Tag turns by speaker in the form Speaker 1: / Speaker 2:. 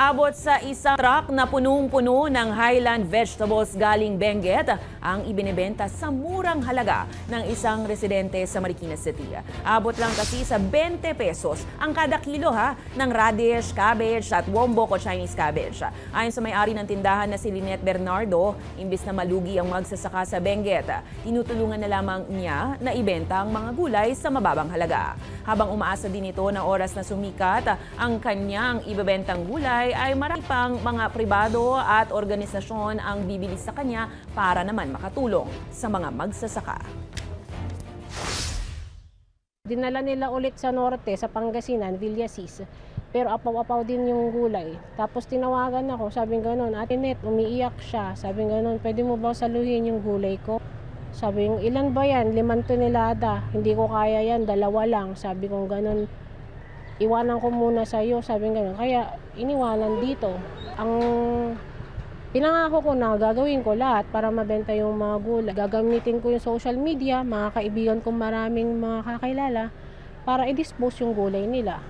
Speaker 1: Aabot sa isang truck na punong-puno ng Highland vegetables galing Benguet ang ibinebenta sa murang halaga ng isang residente sa Marikina City. Aabot lang kasi sa 20 pesos ang kada kilo ng radish, cabbage at wombok o Chinese cabbage. Ayon sa may-ari ng tindahan na si Lynette Bernardo, imbis na malugi ang magsasaka sa Benguet, tinutulungan na lamang niya na ibenta ang mga gulay sa mababang halaga. Habang umaasa din ito na oras na sumikat ang kanyang ibebentang gulay, ay marami pang mga pribado at organisasyon ang bibili sa kanya para naman makatulong sa mga magsasaka.
Speaker 2: Dinala nila ulit sa norte, sa Pangasinan, Villasis. Pero apaw-apaw din yung gulay. Tapos tinawagan ako, sabi gano'n, Ate Net, umiiyak siya. Sabi gano'n, pwede mo ba saluhin yung gulay ko? Sabi yung ilan ba yan? 5 tonelada. Hindi ko kaya yan, 2 lang. Sabi ko gano'n, iwanan ko muna sa iyo, sabi gano'n. Kaya iniwanan dito. Ang pinangako ko na gagawin ko lahat para mabenta yung mga gulay. Gagamitin ko yung social media, mga kaibigan kong maraming mga kakilala para i-dispose yung gulay nila.